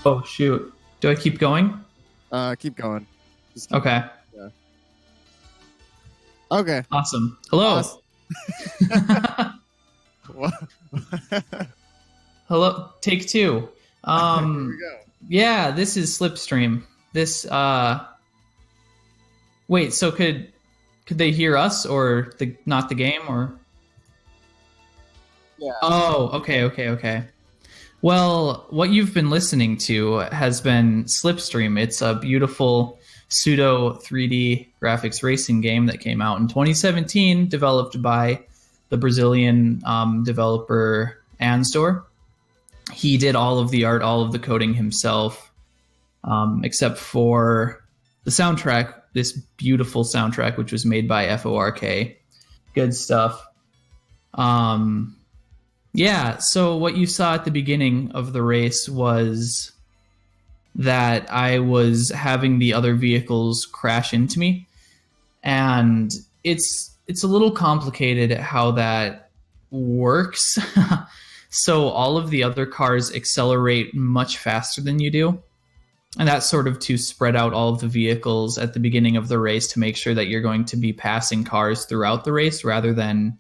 Oh, shoot. Do I keep going? Keep going. Just keep Okay. going. Yeah. Okay. Awesome. Hello. Awesome. What? Hello. Take two. Here we go. Yeah, this is Slipstream. This, wait, so could they hear us or not the game or? Yeah. Oh, okay. Well, what you've been listening to has been Slipstream. It's a beautiful pseudo 3D graphics racing game that came out in 2017, developed by the Brazilian developer Anstor. He did all of the art, all of the coding himself, except for the soundtrack, this beautiful soundtrack, which was made by FORK. Good stuff. Yeah, so what you saw at the beginning of the race was that I was having the other vehicles crash into me. And it's a little complicated how that works. So all of the other cars accelerate much faster than you do. And that's sort of to spread out all of the vehicles at the beginning of the race to make sure that you're going to be passing cars throughout the race rather than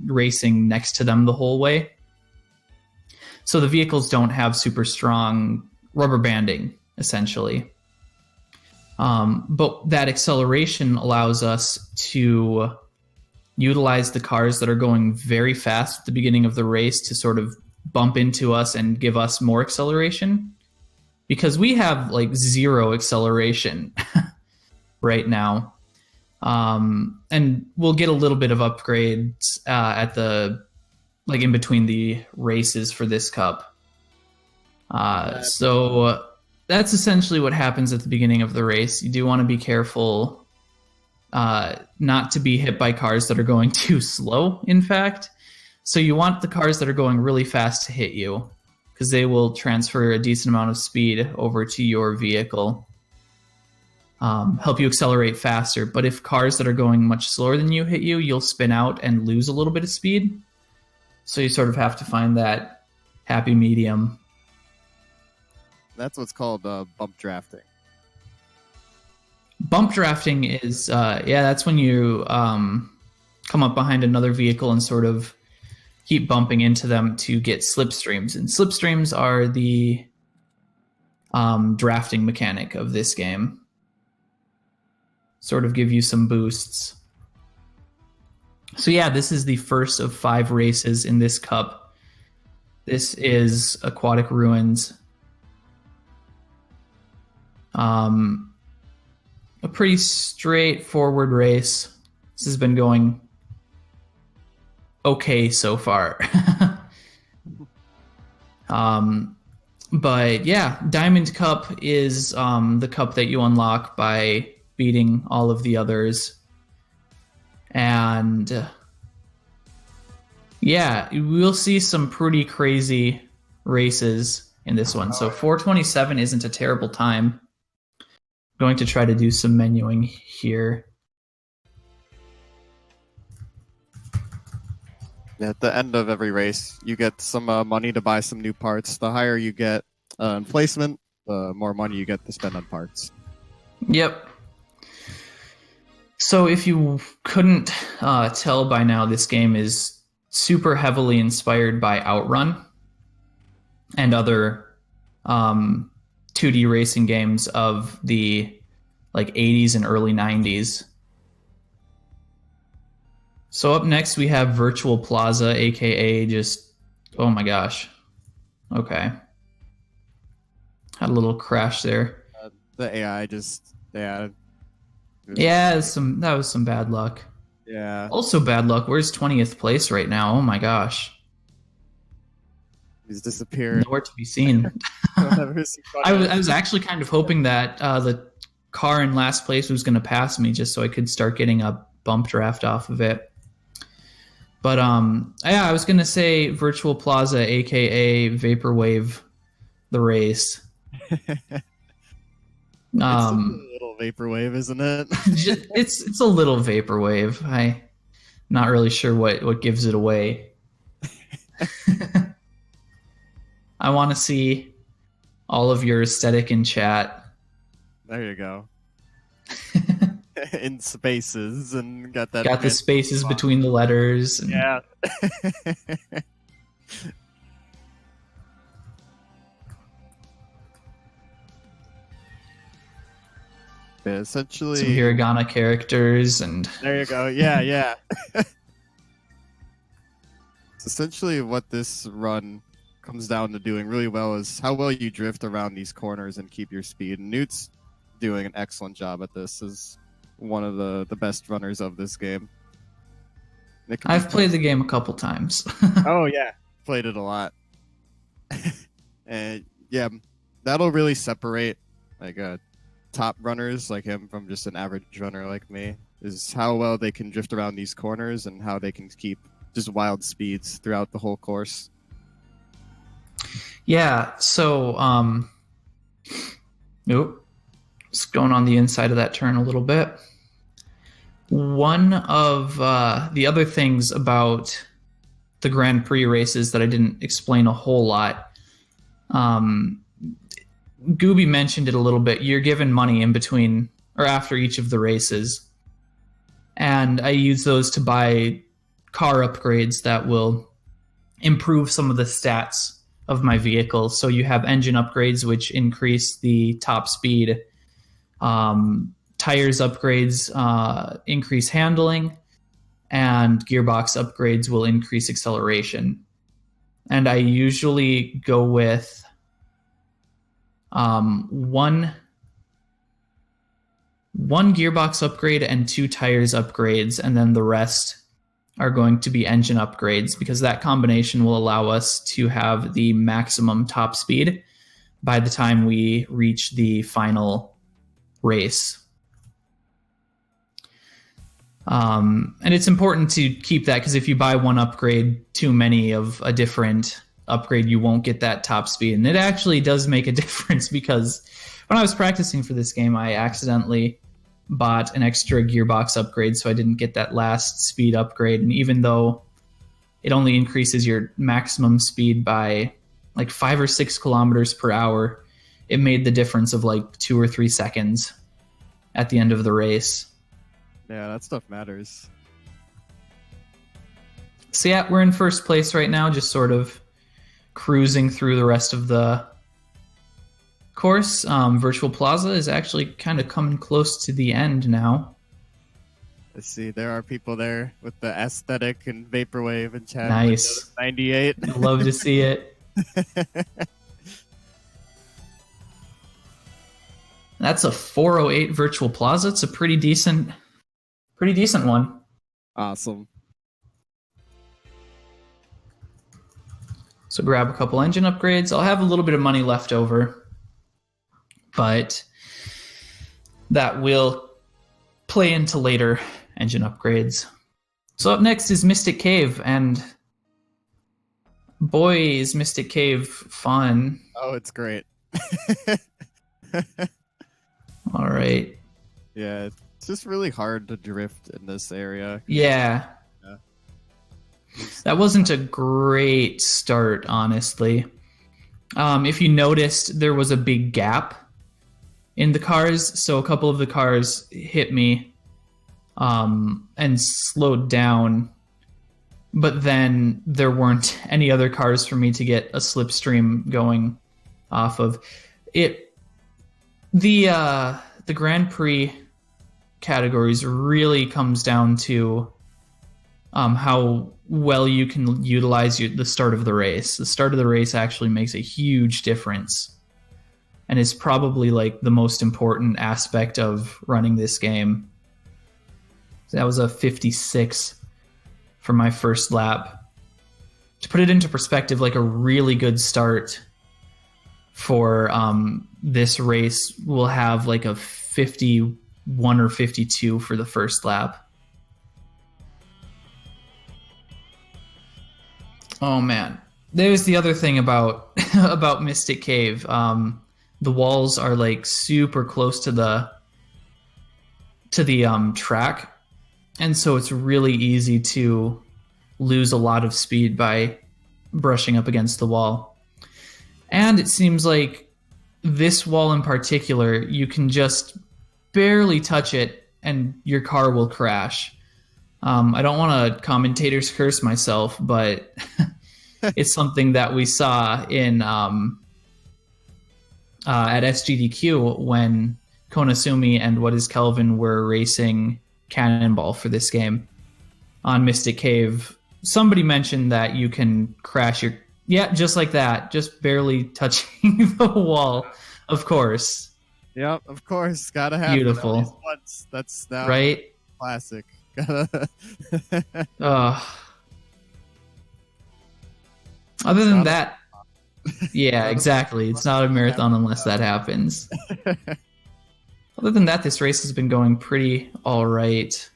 racing next to them the whole way. So the vehicles don't have super strong rubber banding, essentially. But that acceleration allows us to utilize the cars that are going very fast at the beginning of the race to sort of bump into us and give us more acceleration. Because we have like 0 acceleration right now. And we'll get a little bit of upgrades at the in between the races for this cup. So that's essentially what happens at the beginning of the race. You do want to be careful not to be hit by cars that are going too slow, in fact. So you want the cars that are going really fast to hit you, because they will transfer a decent amount of speed over to your vehicle. Help you accelerate faster. But if cars that are going much slower than you hit you, you'll spin out and lose a little bit of speed. So you sort of have to find that happy medium. That's what's called bump drafting. Bump drafting is, that's when you come up behind another vehicle and sort of keep bumping into them to get slipstreams. And slipstreams are the drafting mechanic of this game. Sort of give you some boosts. So yeah, this is the first of 5 races in this cup. This is Aquatic Ruins. A pretty straightforward race. This has been going okay so far. But yeah, Diamond Cup is the cup that you unlock by beating all of the others. And yeah, we'll see some pretty crazy races in this one. So 4:27 isn't a terrible time. I'm going to try to do some menuing here. Yeah, at the end of every race, you get some money to buy some new parts. The higher you get in placement, the more money you get to spend on parts. Yep. So if you couldn't tell by now, this game is super heavily inspired by Outrun and other 2D racing games of the 80s and early 90s. So up next we have Virtual Plaza, aka just, oh my gosh. Okay. Had a little crash there. The AI just, Yeah, that was some bad luck. Yeah. Also bad luck. Where's 20th place right now? Oh my gosh. He's disappeared. Nowhere to be seen. I was actually kind of hoping that the car in last place was going to pass me just so I could start getting a bump draft off of it. But yeah, I was going to say Virtual Plaza, aka Vaporwave, the race. It's a little vaporwave, isn't it? it's a little vaporwave. I'm not really sure what gives it away. I want to see all of your aesthetic in chat. There you go. In spaces and got that. Got the spaces between the letters. And yeah. Essentially, some hiragana characters, and there you go. Yeah. Essentially, what this run comes down to doing really well is how well you drift around these corners and keep your speed. And Newt's doing an excellent job at this. Is one of the best runners of this game. I've played the game a couple times. Oh yeah, played it a lot. And yeah, that'll really separate like top runners like him from just an average runner like me, is how well they can drift around these corners and how they can keep just wild speeds throughout the whole course. Yeah, so just going on the inside of that turn a little bit. One of the other things about the Grand Prix races that I didn't explain a whole lot, Gooby mentioned it a little bit. You're given money in between or after each of the races, and I use those to buy car upgrades that will improve some of the stats of my vehicle. So you have engine upgrades, which increase the top speed. Tires upgrades increase handling, and gearbox upgrades will increase acceleration. And I usually go with one gearbox upgrade and 2 tires upgrades, and then the rest are going to be engine upgrades, because that combination will allow us to have the maximum top speed by the time we reach the final race. And it's important to keep that, because if you buy one upgrade too many of a different upgrade, you won't get that top speed. And it actually does make a difference, because when I was practicing for this game, I accidentally bought an extra gearbox upgrade, so I didn't get that last speed upgrade. And even though it only increases your maximum speed by like 5 or 6 kilometers per hour, it made the difference of like 2 or 3 seconds at the end of the race. Yeah, that stuff matters. So yeah, we're in first place right now, just sort of cruising through the rest of the course. Virtual Plaza is actually kind of coming close to the end now. Let's see, there are people there with the aesthetic and vaporwave and chat. Nice. 98. Love to see it. That's a 408 Virtual Plaza. It's a pretty decent one. Awesome. So grab a couple engine upgrades. I'll have a little bit of money left over, but that will play into later engine upgrades. So up next is Mystic Cave, and boy, is Mystic Cave fun. Oh, it's great. All right. Yeah, it's just really hard to drift in this area. Yeah. That wasn't a great start, honestly. If you noticed, there was a big gap in the cars, so a couple of the cars hit me and slowed down, but then there weren't any other cars for me to get a slipstream going off of. The Grand Prix categories really comes down to how well you can utilize the start of the race. The start of the race actually makes a huge difference, and is probably like the most important aspect of running this game. That was a 56 for my first lap. To put it into perspective, like a really good start for this race will have like a 51 or 52 for the first lap. Oh man, there's the other thing about about Mystic Cave. The walls are like super close to the track, and so it's really easy to lose a lot of speed by brushing up against the wall. And it seems like this wall in particular, you can just barely touch it and your car will crash. I don't want to commentator's curse myself, but it's something that we saw in at SGDQ when Konasumi and What is Kelvin were racing Cannonball for this game on Mystic Cave. Somebody mentioned that you can crash your... Yeah, just like that. Just barely touching the wall, of course. Yep, of course. Gotta have Beautiful. it at least once. That's now right? classic. Gotta... Other than that, yeah, exactly. It's not a marathon unless that happens. Other than that, this race has been going pretty all right.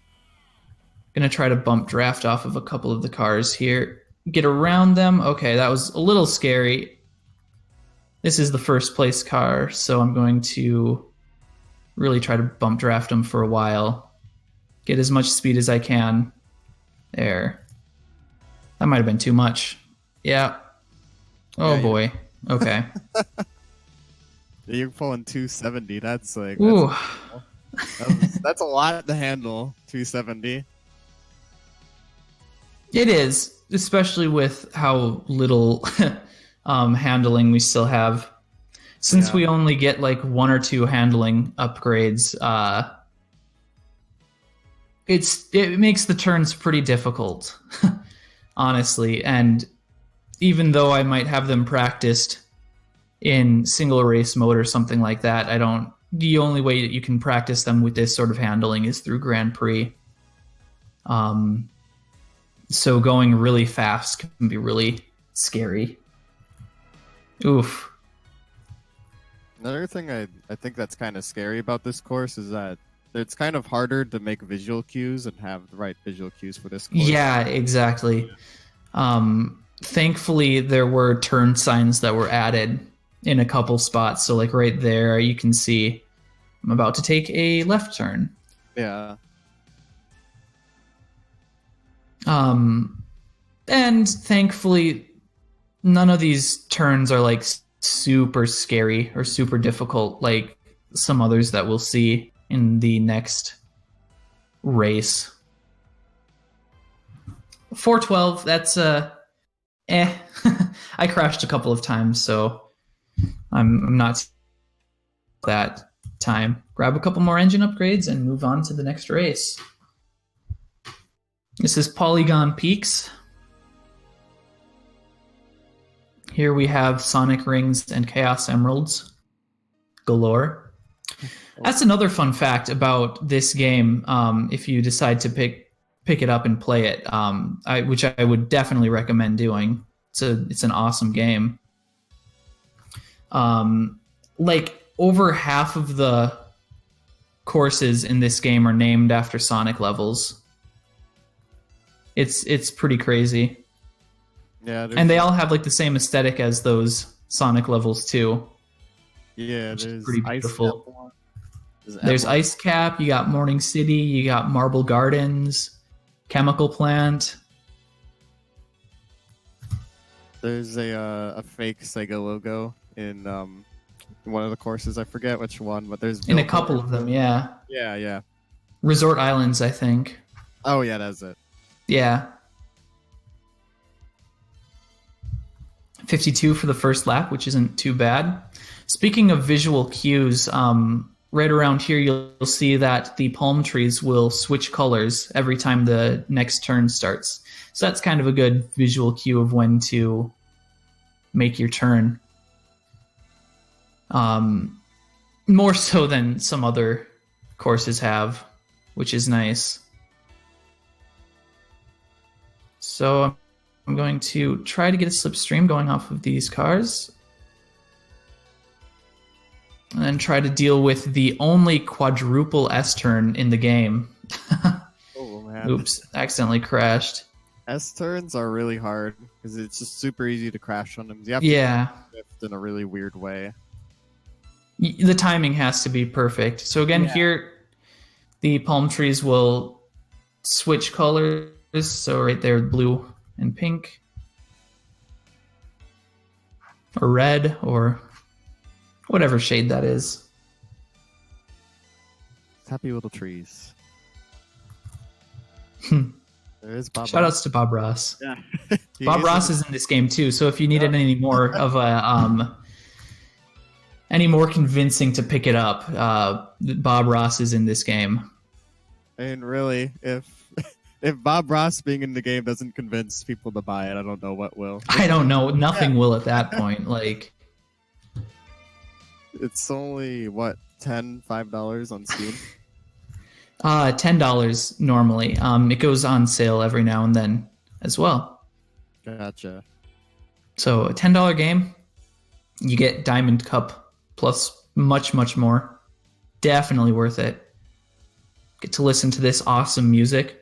Gonna try to bump draft off of a couple of the cars here. Get around them. Okay, that was a little scary. This is the first place car, so I'm going to really try to bump draft them for a while. Get as much speed as I can. There. That might have been too much. Yeah. Oh yeah, boy. Okay. You're pulling 270. That's like Ooh. that's a lot to handle. 270. It is, especially with how little handling we still have. Since we only get like 1 or 2 handling upgrades, it makes the turns pretty difficult, honestly. And even though I might have them practiced in single race mode or something like that, the only way that you can practice them with this sort of handling is through Grand Prix. So going really fast can be really scary. Oof. Another thing I think that's kind of scary about this course is that it's kind of harder to make visual cues and have the right visual cues for this course. Yeah, exactly. Thankfully, there were turn signs that were added in a couple spots. So like right there, you can see I'm about to take a left turn. Yeah. And thankfully, none of these turns are like super scary or super difficult like some others that we'll see in the next race. 412, that's I crashed a couple of times, so I'm not that time. Grab a couple more engine upgrades and move on to the next race. This is Polygon Peaks. Here we have Sonic Rings and Chaos Emeralds galore. That's another fun fact about this game. If you decide to pick it up and play it, which I would definitely recommend doing. It's an awesome game. Like over half of the courses in this game are named after Sonic levels. It's pretty crazy. Yeah, and they all have like the same aesthetic as those Sonic levels too. Yeah, there's pretty beautiful. There's Ice Cap, you got Morning City, you got Marble Gardens, Chemical Plant. There's a fake Sega logo in one of the courses. I forget which one, but there's in a couple of them. Yeah. Yeah. Resort Islands, I think. Oh yeah, that's it. Yeah. 52 for the first lap, which isn't too bad. Speaking of visual cues, right around here you'll see that the palm trees will switch colors every time the next turn starts. So that's kind of a good visual cue of when to make your turn. More so than some other courses have, which is nice. So I'm going to try to get a slipstream going off of these cars. And then try to deal with the only quadruple S-turn in the game. Oh, man. Oops, accidentally crashed. S-turns are really hard because it's just super easy to crash on them. You have to shift in a really weird way. The timing has to be perfect. So again, here, the palm trees will switch colors. So right there, blue and pink. Or red, or Whatever shade that is. Happy little trees. There is Bob Shout Ross. outs to Bob Ross. Yeah. Bob Ross is in this game too, so if you needed any more of a any more convincing to pick it up, Bob Ross is in this game. And really, if Bob Ross being in the game doesn't convince people to buy it, I don't know what will. I don't know. Nothing will at that point. Like, it's only what, $5 on Steam? $10 normally. It goes on sale every now and then as well. Gotcha. So a $10 game, you get Diamond Cup plus much, much more. Definitely worth it. Get to listen to this awesome music.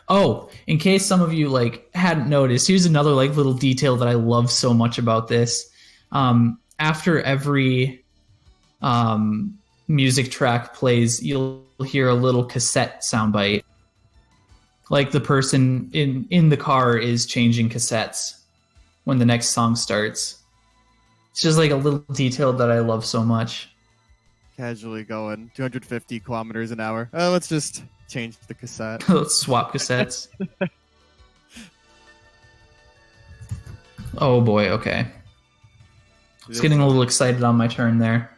Oh, in case some of you like hadn't noticed, here's another like little detail that I love so much about this. After every music track plays, you'll hear a little cassette soundbite. Like the person in the car is changing cassettes when the next song starts. It's just like a little detail that I love so much. Casually going 250 kilometers an hour. Oh, let's just change the cassette. Let's swap cassettes. Oh boy, okay. Just getting a little excited on my turn there.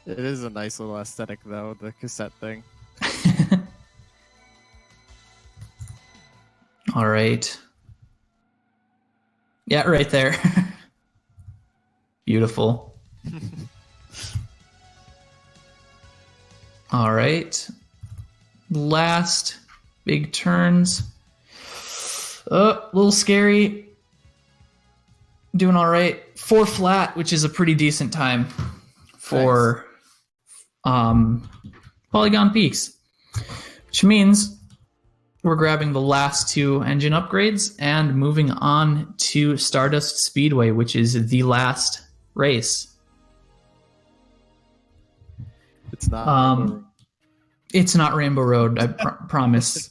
It is a nice little aesthetic, though, the cassette thing. All right. Yeah, right there. Beautiful. All right. Last big turns. A little scary. Doing all right. 4 flat, which is a pretty decent time for Polygon Peaks, which means we're grabbing the last 2 engine upgrades and moving on to Stardust Speedway, which is the last race. It's not. It's not Rainbow Road. I promise.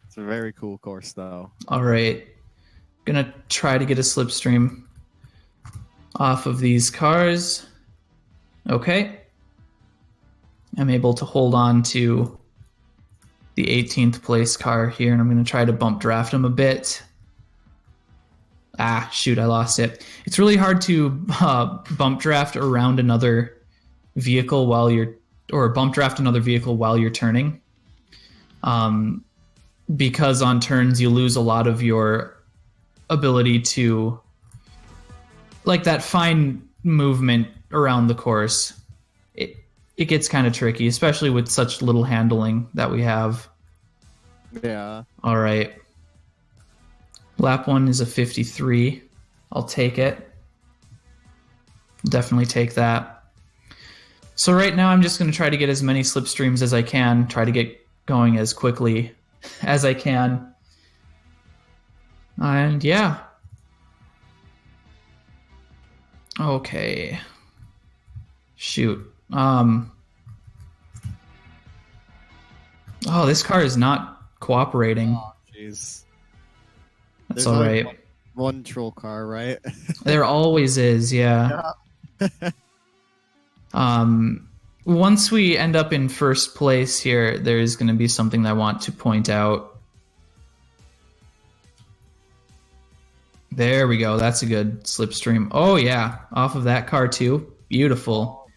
It's a very cool course, though. All right, gonna try to get a slipstream off of these cars. Okay. I'm able to hold on to the 18th place car here, and I'm going to try to bump draft him a bit. Ah, shoot, I lost it. It's really hard to bump draft around another vehicle while you're, or bump draft another vehicle while you're turning. Because on turns you lose a lot of your ability to, like that fine movement around the course. It gets kind of tricky, especially with such little handling that we have. Yeah. All right. Lap 1 is a 53. I'll take it. Definitely take that. So right now I'm just going to try to get as many slipstreams as I can, try to get going as quickly as I can. And yeah. Okay. Shoot. Oh, this car is not cooperating. Oh, jeez. That's all right. One troll car, right? There always is, yeah. Once we end up in first place here, there's going to be something that I want to point out. There we go. That's a good slipstream. Oh, yeah. Off of that car, too. Beautiful.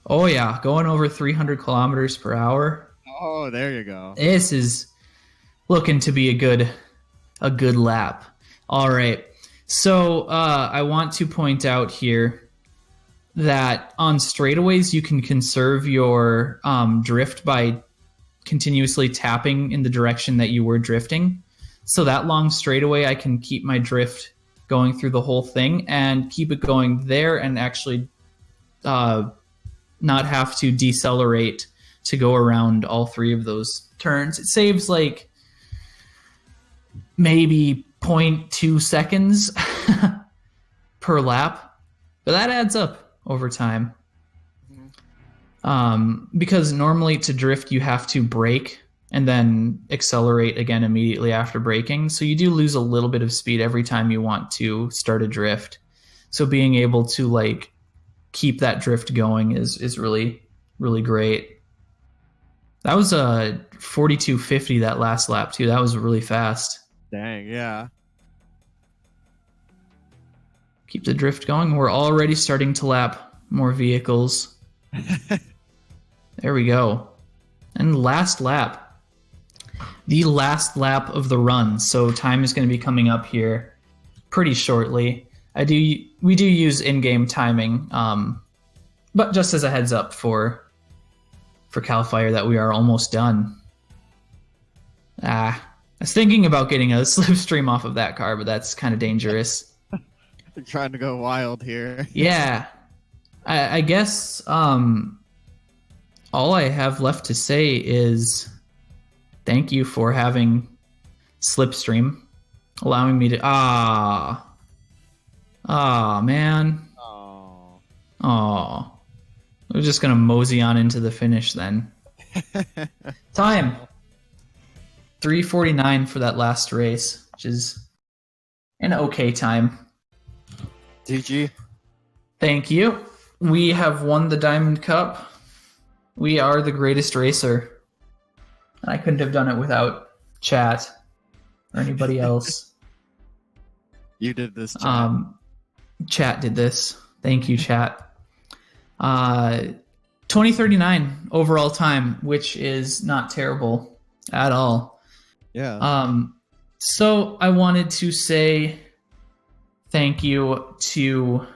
Oh, yeah. Going over 300 kilometers per hour. Oh, there you go. This is looking to be a good lap. All right. So I want to point out here that on straightaways, you can conserve your drift by continuously tapping in the direction that you were drifting. So that long straightaway, I can keep my drift going through the whole thing and keep it going there and actually not have to decelerate to go around all 3 of those turns. It saves like maybe 0.2 seconds per lap, but that adds up over time. Because normally to drift you have to brake and then accelerate again immediately after braking. So you do lose a little bit of speed every time you want to start a drift. So being able to like keep that drift going is really, really great. That was a 42.50 that last lap too. That was really fast. Dang, yeah. Keep the drift going. We're already starting to lap more vehicles. There we go. And last lap. The last lap of the run. So time is going to be coming up here pretty shortly. We do use in-game timing, but just as a heads up for Cal Fire that we are almost done. I was thinking about getting a slipstream off of that car, but that's kind of dangerous. You're trying to go wild here. Yeah. I guess all I have left to say is thank you for having Slipstream, allowing me to... man. Oh. We're just going to mosey on into the finish then. Time. 3:49 for that last race, which is an okay time. GG. Thank you. We have won the Diamond Cup. We are the greatest racer. I couldn't have done it without chat or anybody else. You did this, chat. Chat did this. Thank you, chat. 2039 overall time, which is not terrible at all. Yeah. So I wanted to say thank you to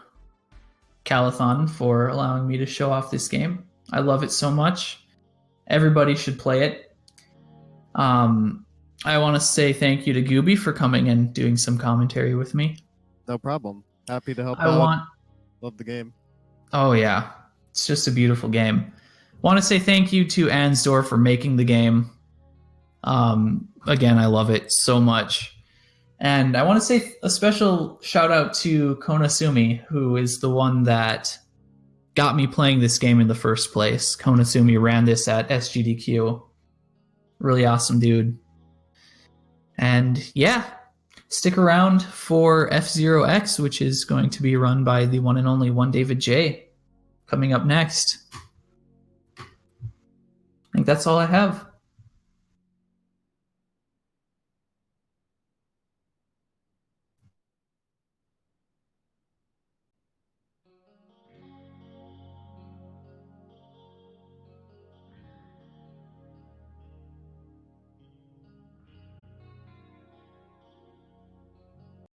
Calithon for allowing me to show off this game. I love it so much. Everybody should play it. I want to say thank you to Gooby for coming and doing some commentary with me. No problem. Happy to help out. Love the game. Oh, yeah. It's just a beautiful game. Want to say thank you to Ansdor for making the game. Again, I love it so much. And I want to say a special shout out to Konasumi, who is the one that got me playing this game in the first place. Konasumi ran this at SGDQ. Really awesome dude. And yeah, stick around for F-Zero X, which is going to be run by the one and only One David J. Coming up next. I think that's all I have.